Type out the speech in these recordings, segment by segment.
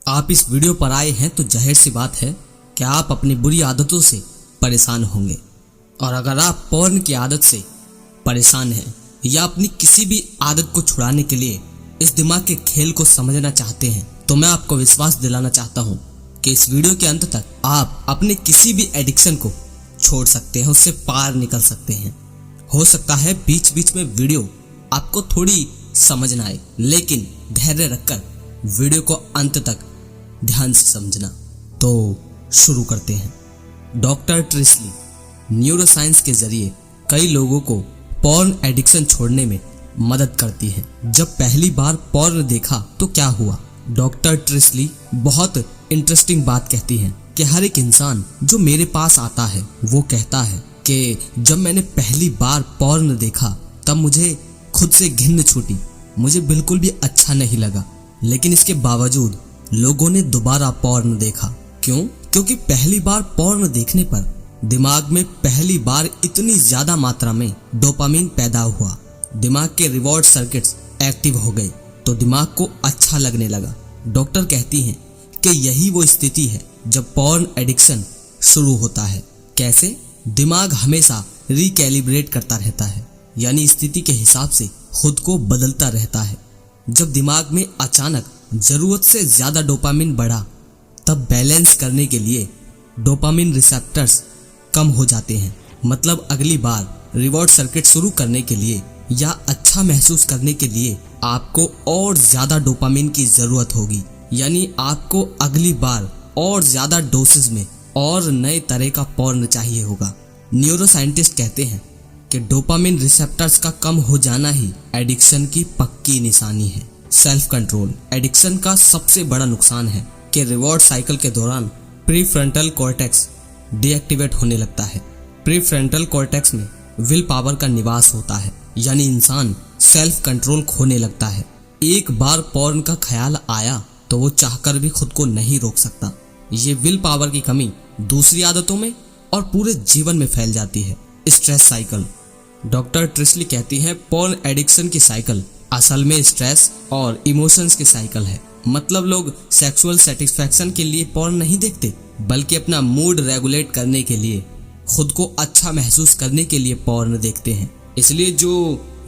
आप इस वीडियो पर आए हैं तो जाहिर सी बात है कि आप अपनी बुरी आदतों से परेशान होंगे। और अगर आप पॉर्न की आदत से परेशान हैं या अपनी किसी भी आदत को छुड़ाने के लिए इस दिमाग के खेल को समझना चाहते हैं, तो मैं आपको विश्वास दिलाना चाहता हूं कि इस वीडियो के अंत तक आप अपने किसी भी एडिक्शन को छोड़ सकते हैं, उससे पार निकल सकते हैं। हो सकता है बीच बीच में वीडियो आपको थोड़ी समझ ना आए, लेकिन धैर्य रखकर वीडियो को अंत तक ध्यान से समझना। तो शुरू करते हैं। डॉक्टर ट्रिस्ली न्यूरोसाइंस के जरिए कई लोगों को पॉर्न एडिक्शन छोड़ने में मदद करती है। जब पहली बार पॉर्न देखा तो क्या हुआ? डॉक्टर ट्रिस्ली बहुत इंटरेस्टिंग बात कहती हैं कि हर एक इंसान जो मेरे पास आता है वो कहता है कि जब मैंने पहली बार पॉर्न देखा तब मुझे खुद से घिन छूटी, मुझे बिल्कुल भी अच्छा नहीं लगा। लेकिन इसके बावजूद लोगों ने दोबारा पॉर्न देखा। क्यों? क्योंकि पहली बार पॉर्न देखने पर दिमाग में पहली बार इतनी ज्यादा मात्रा में डोपामिन पैदा हुआ, दिमाग के रिवॉर्ड सर्किट्स एक्टिव हो गए, तो दिमाग को अच्छा लगने लगा। डॉक्टर कहती हैं कि यही वो स्थिति है जब पॉर्न एडिक्शन शुरू होता है। कैसे? दिमाग हमेशा रिकैलिब्रेट करता रहता है, यानी स्थिति के हिसाब से खुद को बदलता रहता है। जब दिमाग में अचानक जरूरत से ज्यादा डोपामिन बढ़ा, तब बैलेंस करने के लिए डोपामिन रिसेप्टर्स कम हो जाते हैं। मतलब अगली बार रिवॉर्ड सर्किट शुरू करने के लिए या अच्छा महसूस करने के लिए आपको और ज्यादा डोपामिन की जरूरत होगी, यानी आपको अगली बार और ज्यादा डोसेस में और नए तरह का पॉर्न चाहिए होगा। न्यूरोसाइंटिस्ट कहते हैं कि डोपामिन रिसेप्टर्स का कम हो जाना ही एडिक्शन की पक्की निशानी है। सेल्फ कंट्रोल एडिक्शन का सबसे बड़ा नुकसान है कि रिवॉर्ड साइकिल के दौरान प्रीफ्रंटल कॉर्टेक्स डीएक्टिवेट होने लगता है। प्रीफ्रंटल कॉर्टेक्स में विल पावर का निवास होता है, यानी इंसान सेल्फ कंट्रोल खोने लगता है। एक बार पॉर्न का ख्याल आया तो वो चाहकर भी खुद को नहीं रोक सकता। ये विल पावर की कमी दूसरी आदतों में और पूरे जीवन में फैल जाती है। स्ट्रेस साइकिल डॉक्टर ट्रिस्ली कहती हैं पॉर्न एडिक्शन की साइकिल असल में स्ट्रेस और इमोशंस की साइकिल है। मतलब लोग सेक्सुअल सेटिस्फैक्शन के लिए पॉर्न नहीं देखते, बल्कि अपना मूड रेगुलेट करने के लिए, खुद को अच्छा महसूस करने के लिए पॉर्न देखते हैं। इसलिए जो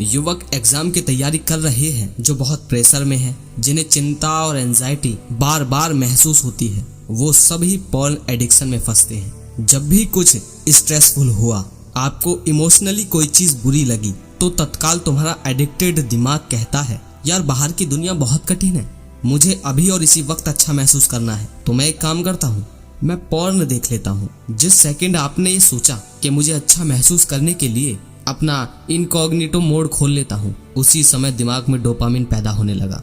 युवक एग्जाम की तैयारी कर रहे हैं, जो बहुत प्रेशर में हैं, जिन्हें चिंता और एंजाइटी बार बार महसूस होती है, वो सभी पॉर्न एडिक्शन में फंसते हैं। जब भी कुछ स्ट्रेसफुल हुआ, आपको इमोशनली कोई चीज बुरी लगी, तो तत्काल तुम्हारा एडिक्टेड दिमाग कहता है यार बाहर की दुनिया बहुत कठिन है, मुझे अभी और इसी वक्त अच्छा महसूस करना है, तो मैं एक काम करता हूँ, मैं पॉर्न देख लेता हूँ। जिस सेकंड आपने ये सोचा कि मुझे अच्छा महसूस करने के लिए अपना इनकॉग्निटो मोड खोल लेता हूँ, उसी समय दिमाग में डोपामिन पैदा होने लगा।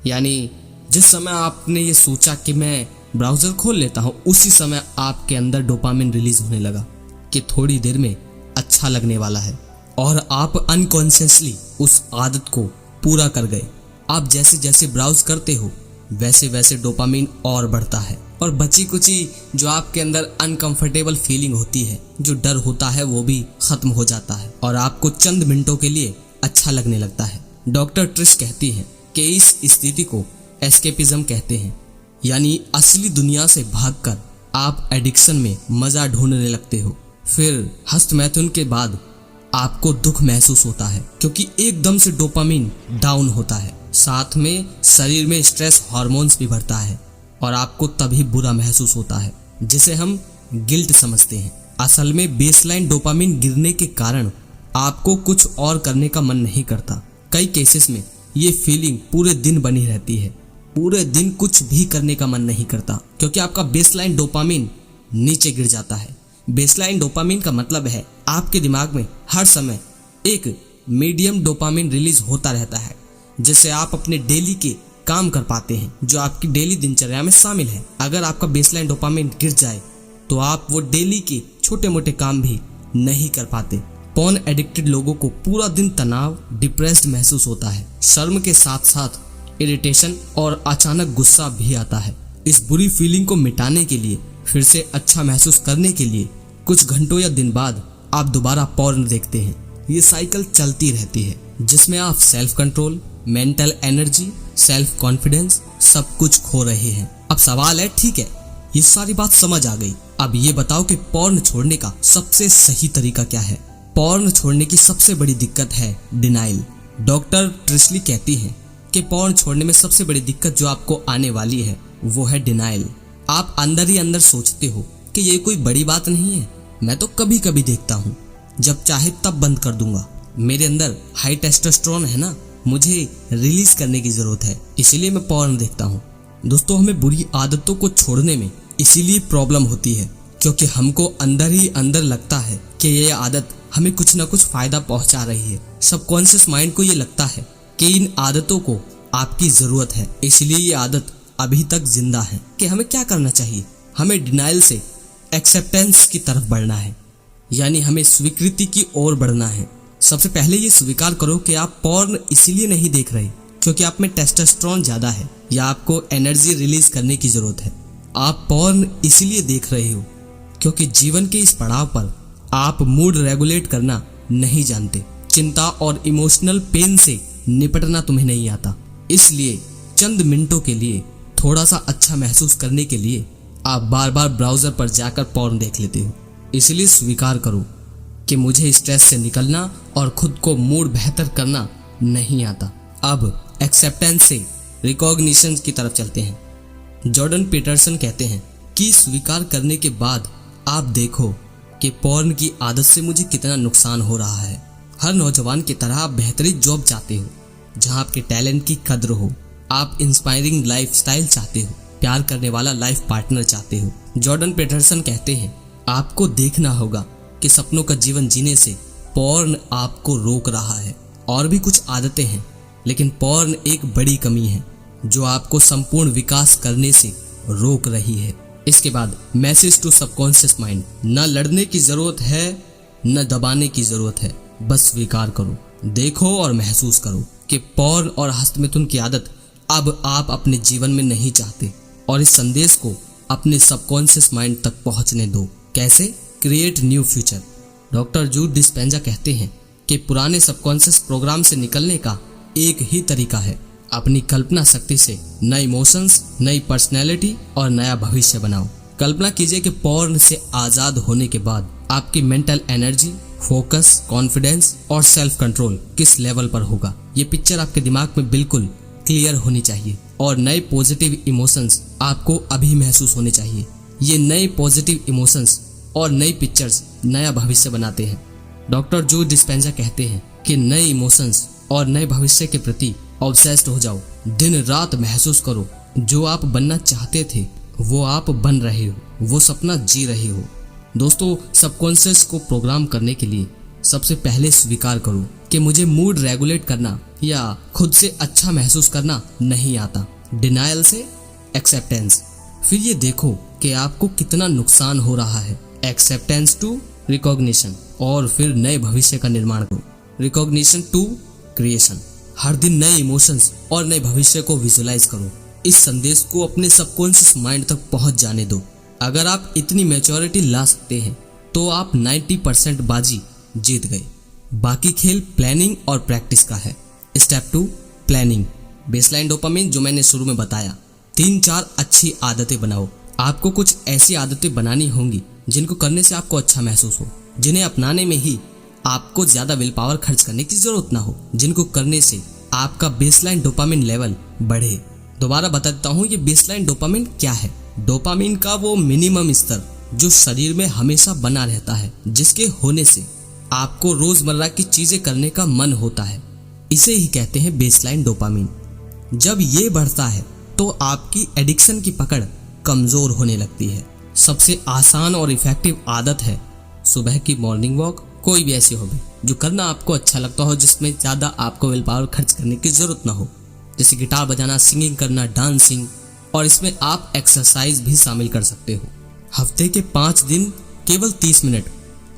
यानी जिस समय आपने ये सोचा कि मैं ब्राउजर खोल लेता हूँ, उसी समय आपके अंदर डोपामिन रिलीज होने लगा कि थोड़ी देर में अच्छा लगने वाला है, और आप अनकॉन्शियसली उस आदत को पूरा कर गए। आप जैसे जैसे ब्राउज करते हो वैसे वैसे डोपामिन और बढ़ता है, और बची कुची जो आपके अंदर अनकंफर्टेबल फीलिंग होती है, जो डर होता है, वो भी खत्म हो जाता है और आपको चंद मिनटों के लिए अच्छा लगने लगता है। डॉक्टर ट्रिश कहती है कि इस स्थिति को एस्केपिज्म कहते हैं, यानी असली दुनिया से भागकर आप एडिक्शन में मजा ढूंढने लगते हो। फिर हस्तमैथुन के बाद आपको दुख महसूस होता है, क्योंकि एकदम से डोपामिन डाउन होता है, साथ में शरीर में स्ट्रेस हार्मोन्स भी बढ़ता है, और आपको तभी बुरा महसूस होता है, जिसे हम गिल्ट समझते हैं। असल में बेसलाइन डोपामिन गिरने के कारण आपको कुछ और करने का मन नहीं करता। कई केसेस में ये फीलिंग पूरे दिन बनी रहती है, पूरे दिन कुछ भी करने का मन नहीं करता, क्योंकि आपका बेसलाइन डोपामिन नीचे गिर जाता है। बेसलाइन डोपामिन का मतलब है आपके दिमाग में हर समय एक मीडियम डोपामिन रिलीज होता रहता है, जिससे आप अपने डेली के काम कर पाते हैं, जो आपकी डेली दिनचर्या में शामिल है। अगर आपका बेसलाइन डोपामिन गिर जाए तो आप वो डेली के छोटे मोटे काम भी नहीं कर पाते। पॉर्न एडिक्टेड लोगों को पूरा दिन तनाव, डिप्रेस्ड महसूस होता है, शर्म के साथ साथ इरिटेशन और अचानक गुस्सा भी आता है। इस बुरी फीलिंग को मिटाने के लिए, फिर से अच्छा महसूस करने के लिए कुछ घंटों या दिन बाद आप दोबारा पॉर्न देखते हैं। ये साइकिल चलती रहती है, जिसमें आप self control, mental energy, self confidence सब कुछ खो रहे हैं। अब सवाल है, ठीक है, ये सारी बात समझ आ गई, अब ये बताओ कि पॉर्न छोड़ने का सबसे सही तरीका क्या है। पॉर्न छोड़ने की सबसे बड़ी दिक्कत है डिनाइल। डॉक्टर ट्रिस्ली कहती हैं कि पॉर्न छोड़ने में सबसे बड़ी दिक्कत जो आपको आने वाली है वो है डिनाइल। आप अंदर ही अंदर सोचते हो कि ये कोई बड़ी बात नहीं है, मैं तो कभी कभी देखता हूँ, जब चाहे तब बंद कर दूंगा, मेरे अंदर हाई टेस्टोस्टेरोन है ना, मुझे रिलीज करने की जरूरत है, इसीलिए मैं पॉर्न देखता हूँ। दोस्तों, हमें बुरी आदतों को छोड़ने में इसीलिए प्रॉब्लम होती है क्योंकि हमको अंदर ही अंदर लगता है कि ये आदत हमें कुछ ना कुछ फायदा पहुंचा रही है। सबकॉन्शियस माइंड को ये लगता है कि इन आदतों को आपकी जरूरत है, इसलिए ये आदत अभी तक जिंदा है। कि हमें क्या करना चाहिए, हमें डिनाइल से एक्सेप्टेंस की तरफ बढ़ना है, यानी हमें स्वीकृति की ओर बढ़ना है। सबसे पहले ये स्वीकार करो कि आप पॉर्न इसीलिए नहीं देख रहे क्योंकि आप में टेस्टोस्टेरोन ज्यादा है या आपको एनर्जी रिलीज करने की जरूरत है। आप पॉर्न इसीलिए देख रहे हो क्योंकि जीवन के इस पड़ाव पर आप मूड रेगुलेट करना नहीं जानते, चिंता और इमोशनल पेन से निपटना तुम्हें नहीं आता, इसलिए चंद मिनटों के लिए थोड़ा सा अच्छा महसूस करने के लिए आप बार बार ब्राउजर पर जाकर पॉर्न देख लेते हो। इसलिए स्वीकार करो कि मुझे स्ट्रेस से निकलना और खुद को मूड बेहतर करना नहीं आता। अब एक्सेप्टेंस से रिकॉग्निशन की तरफ चलते हैं। जॉर्डन पीटरसन कहते हैं कि स्वीकार करने के बाद आप देखो कि पॉर्न की आदत से मुझे कितना नुकसान हो रहा है। हर नौजवान की तरह आप बेहतरीन जॉब चाहते हो जहां आपके टैलेंट की कद्र हो, आप इंस्पायरिंग लाइफस्टाइल चाहते हो, प्यार करने वाला लाइफ पार्टनर चाहते हो। जॉर्डन पीटरसन कहते हैं आपको देखना होगा कि सपनों का जीवन जीने से पॉर्न आपको रोक रहा है। और भी कुछ आदतें हैं लेकिन पॉर्न एक बड़ी कमी है जो आपको संपूर्ण विकास करने से रोक रही है। इसके बाद मैसेज टू सबकॉन्शियस माइंड, न लड़ने की जरूरत है न दबाने की जरूरत है, बस स्वीकार करो, देखो और महसूस करो कि पॉर्न और हस्तमैथुन की आदत अब आप अपने जीवन में नहीं चाहते और इस संदेश को अपने सबकॉन्शियस माइंड तक पहुंचने दो। कैसे? Create new future. Doctor Jude Dispenza कहते हैं कि पुराने सबकॉन्शियस प्रोग्राम से निकलने का एक ही तरीका है, अपनी कल्पना शक्ति से नए इमोशंस, नई पर्सनैलिटी और नया भविष्य बनाओ। कल्पना कीजिए कि पॉर्न से आजाद होने के बाद आपकी मेंटल एनर्जी, फोकस, कॉन्फिडेंस और सेल्फ कंट्रोल किस लेवल पर होगा। ये पिक्चर आपके दिमाग में बिल्कुल क्लियर होनी चाहिए और नए पॉजिटिव इमोशंस आपको अभी महसूस होने चाहिए। ये नए पॉजिटिव इमोशंस और नई पिक्चर्स नया भविष्य बनाते हैं। डॉक्टर जो डिस्पेंजा कहते हैं कि नए इमोशंस और नए भविष्य के प्रति ऑब्सेस्ड हो जाओ, दिन रात महसूस करो जो आप बनना चाहते थे वो आप बन रहे हो, वो सपना जी रहे हो। दोस्तों, सबकॉन्शियस को प्रोग्राम करने के लिए सबसे पहले स्वीकार करो कि मुझे मूड रेगुलेट करना या खुद से अच्छा महसूस करना नहीं आता। डिनायल से एक्सेप्टेंस, फिर ये देखो कि आपको कितना नुकसान हो रहा है। एक्सेप्टेंस टू रिकॉग्निशन और फिर नए भविष्य का निर्माण करो। रिकॉग्निशन टू क्रिएशन, हर दिन नए इमोशंस और नए भविष्य को विजुलाइज करो। इस संदेश को अपने सबकॉन्शियस माइंड तक पहुंच जाने दो। अगर आप इतनी मैच्योरिटी ला सकते हैं तो आप 90% बाजी जीत गए। बाकी खेल प्लानिंग और प्रैक्टिस का है। Step 2, planning. बेसलाइन डोपामिन जो मैंने शुरू में बताया, 3-4 अच्छी आदतें बनाओ। आपको कुछ ऐसी आदतें बनानी होंगी जिनको करने से आपको अच्छा महसूस हो, जिन्हें अपनाने में ही आपको ज्यादा विल पावर खर्च करने की जरूरत ना हो, जिनको करने से आपका बेसलाइन डोपामिन लेवल बढ़े। दोबारा बता देता हूँ ये बेसलाइन डोपामिन क्या है। डोपामिन का वो मिनिमम स्तर जो शरीर में हमेशा बना रहता है, जिसके होने से आपको रोजमर्रा की चीजें करने का मन होता है, इसे ही कहते हैं बेसलाइन डोपामिन। जब ये बढ़ता है तो आपकी एडिक्शन की पकड़ कमजोर होने लगती है। सबसे आसान और इफेक्टिव आदत है सुबह की मॉर्निंग वॉक। कोई भी ऐसी हॉबी जो करना आपको अच्छा लगता हो, जिसमें ज्यादा आपको विल पावर खर्च करने की जरूरत ना हो, जैसे गिटार बजाना, सिंगिंग करना, डांसिंग, और इसमें आप एक्सरसाइज भी शामिल कर सकते हो। हफ्ते के 5 दिन केवल 30 मिनट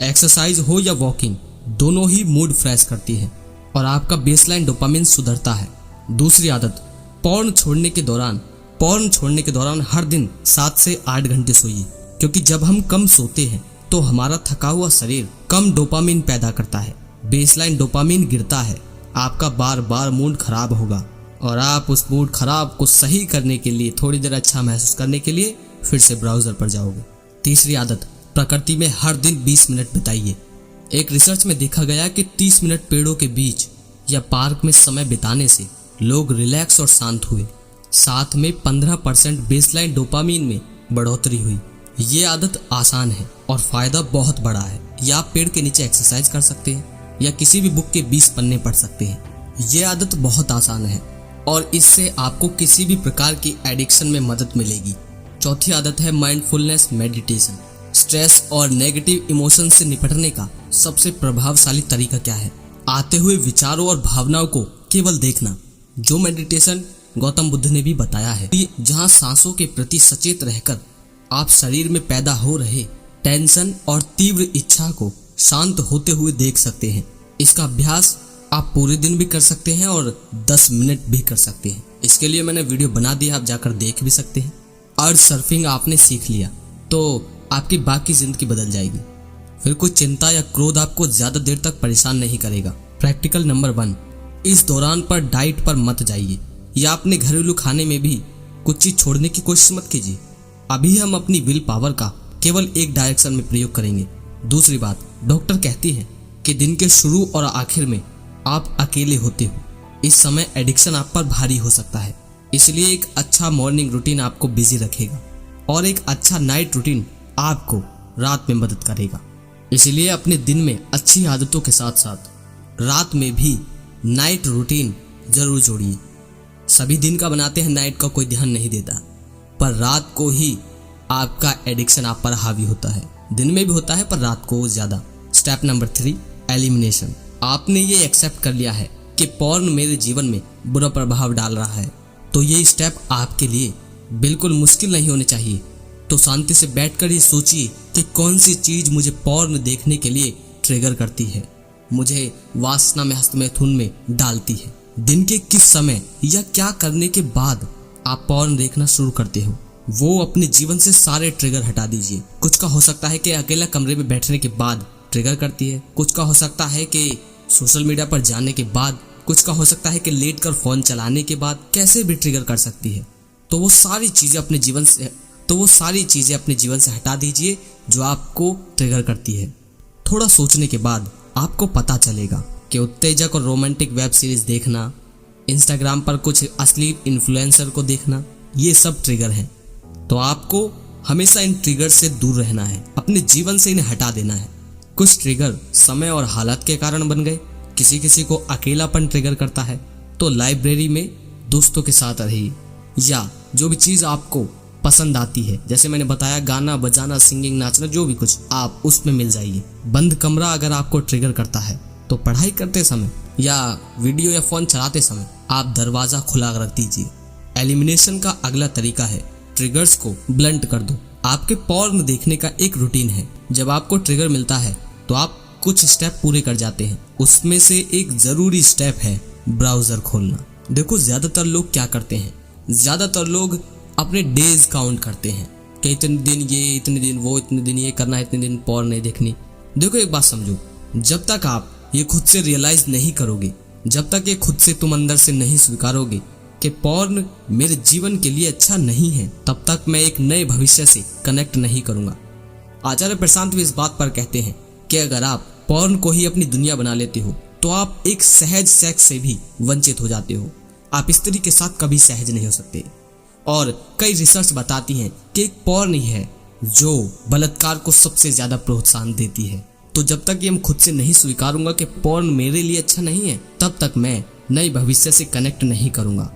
एक्सरसाइज हो या वॉकिंग, दोनों ही मूड फ्रेश करती है और आपका बेसलाइन डोपामिन सुधरता है। दूसरी आदत, पॉर्न छोड़ने के दौरान हर दिन 7 से 8 घंटे सोइए, क्योंकि जब हम कम सोते हैं तो हमारा थका हुआ शरीर कम डोपामिन पैदा करता है। बेसलाइन डोपामिन गिरता है, आपका बार बार मूड खराब होगा और आप उस मूड खराब को सही करने के लिए, थोड़ी देर अच्छा महसूस करने के लिए फिर से ब्राउजर पर जाओगे। तीसरी आदत, प्रकृति में हर दिन 20 मिनट बिताइए। एक रिसर्च में देखा गया कि 30 मिनट पेड़ों के बीच या पार्क में समय बिताने से लोग रिलैक्स और शांत हुए। साथ में 15% बेसलाइन डोपामीन में बढ़ोतरी हुई। ये आदत आसान है और फायदा बहुत बड़ा है। या आप पेड़ के नीचे एक्सरसाइज कर सकते हैं या किसी भी बुक के 20 पन्ने पढ़ सकते हैं। ये आदत बहुत आसान है और इससे आपको किसी भी प्रकार की एडिक्शन में मदद मिलेगी। चौथी आदत है माइंडफुलनेस मेडिटेशन। स्ट्रेस और नेगेटिव इमोशन से निपटने का सबसे प्रभावशाली तरीका क्या है? आते हुए विचारों और भावनाओं को केवल देखना, जो मेडिटेशन गौतम बुद्ध ने भी बताया है, जहां सांसों के प्रति सचेत रहकर आप शरीर में पैदा हो रहे टेंशन और तीव्र इच्छा को शांत होते हुए देख सकते हैं। इसका अभ्यास आप पूरे दिन भी कर सकते हैं और 10 मिनट भी कर सकते हैं। इसके लिए मैंने वीडियो बना दिया, आप जाकर देख भी सकते हैं। अर्ज सर्फिंग आपने सीख लिया तो आपकी बाकी जिंदगी बदल जाएगी। फिर कोई चिंता या क्रोध आपको ज्यादा देर तक परेशान नहीं करेगा। प्रैक्टिकल नंबर 1, इस दौरान पर डाइट पर मत जाइए या अपने घरेलू खाने में भी कुछ चीज छोड़ने की कोशिश मत कीजिए। अभी हम अपनी विल पावर का केवल एक डायरेक्शन में प्रयोग करेंगे। दूसरी बात, डॉक्टर कहती है कि दिन के शुरू और आखिर में आप अकेले होते हो। इस समय एडिक्शन आप पर भारी हो सकता है, इसलिए एक अच्छा मॉर्निंग रूटीन आपको बिजी रखेगा और एक अच्छा नाइट रूटीन आपको रात में मदद करेगा। इसलिए अपने दिन में अच्छी आदतों के साथ साथ रात में भी नाइट रूटीन जरूर जोड़िए। सभी दिन का बनाते हैं, नाइट का कोई ध्यान नहीं देता, पर रात को ही आपका एडिक्शन आप पर हावी होता है। दिन में भी होता है पर रात को ज्यादा। Step number 3, elimination. आपने ये एक्सेप्ट कर लिया है कि पॉर्न मेरे जीवन में बुरा प्रभाव डाल रहा है, तो ये स्टेप आपके लिए बिल्कुल मुश्किल नहीं होने चाहिए। तो शांति से बैठकर ये सोचिए कि कौन सी चीज मुझे पॉर्न देखने के लिए ट्रिगर करती है, मुझे वासना में हस्तमैथुन में डालती है। दिन के किस समय या क्या करने के बाद आप पॉर्न देखना शुरू करते हो, वो अपने जीवन से सारे ट्रिगर हटा दीजिए। कुछ का हो सकता है कि अकेला कमरे में बैठने के बाद ट्रिगर करती है, कुछ का हो सकता है कि सोशल मीडिया पर जाने के बाद, कुछ का हो सकता है कि लेटकर फोन चलाने के बाद, कैसे भी ट्रिगर कर सकती है। तो वो सारी चीजें अपने जीवन से हटा दीजिए जो आपको ट्रिगर करती है। थोड़ा सोचने के बाद आपको पता चलेगा कि उत्तेजक और रोमांटिक वेब सीरीज देखना, इंस्टाग्राम पर कुछ असली इन्फ्लुएंसर को देखना, ये सब ट्रिगर हैं। तो आपको हमेशा इन ट्रिगर से दूर रहना है, अपने जीवन से इन्हें हटा देना है। कुछ ट्रिगर समय और हालात के कारण बन गए, किसी को अकेलापन ट्रिगर करता है, तो लाइब्रेरी में दोस्तों के साथ रहिए या जो भी चीज आपको पसंद आती है, जैसे मैंने बताया गाना बजाना, सिंगिंग, नाचना, जो भी कुछ आप उसमें मिल जाइए। बंद कमरा अगर आपको ट्रिगर करता है तो पढ़ाई करते समय या वीडियो या फोन चलाते समय आप दरवाजा खुला रख दीजिए। एलिमिनेशन का अगला तरीका है ट्रिगर्स को ब्लंट कर दो। आपके पॉर्न देखने का एक रूटीन है, जब आपको ट्रिगर मिलता है तो आप कुछ स्टेप पूरे कर जाते हैं। उसमें से एक जरूरी स्टेप है ब्राउजर खोलना। देखो ज्यादातर लोग क्या करते हैं, ज्यादातर लोग अपने डेज काउंट करते हैं कि इतने दिन ये, इतने दिन वो, इतने दिन ये करना है, इतने दिन पॉर्न नहीं देखनी। देखो एक बात समझो, जब तक आप ये खुद से रियलाइज नहीं करोगे, जब तक ये खुद से तुम अंदर से नहीं स्वीकारोगे कि पॉर्न मेरे जीवन के लिए अच्छा नहीं है, तब तक मैं एक नए भविष्य से कनेक्ट नहीं करूंगा। आचार्य प्रशांत भी इस बात पर कहते हैं कि अगर आप पॉर्न को ही अपनी दुनिया बना लेते हो तो आप एक सहज सेक्स से भी वंचित हो जाते हो। आप स्त्री के साथ कभी सहज नहीं हो सकते। और कई रिसर्च बताती हैं कि एक पॉर्न ही है जो बलात्कार को सबसे ज्यादा प्रोत्साहन देती है। तो जब तक ये हम खुद से नहीं स्वीकारूंगा कि पॉर्न मेरे लिए अच्छा नहीं है, तब तक मैं नए भविष्य से कनेक्ट नहीं करूंगा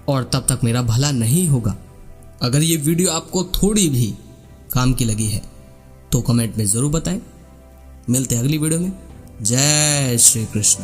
और तब तक मेरा भला नहीं होगा। अगर ये वीडियो आपको थोड़ी भी काम की लगी है तो कमेंट में जरूर बताएं। मिलते हैं अगली वीडियो में। जय श्री कृष्ण।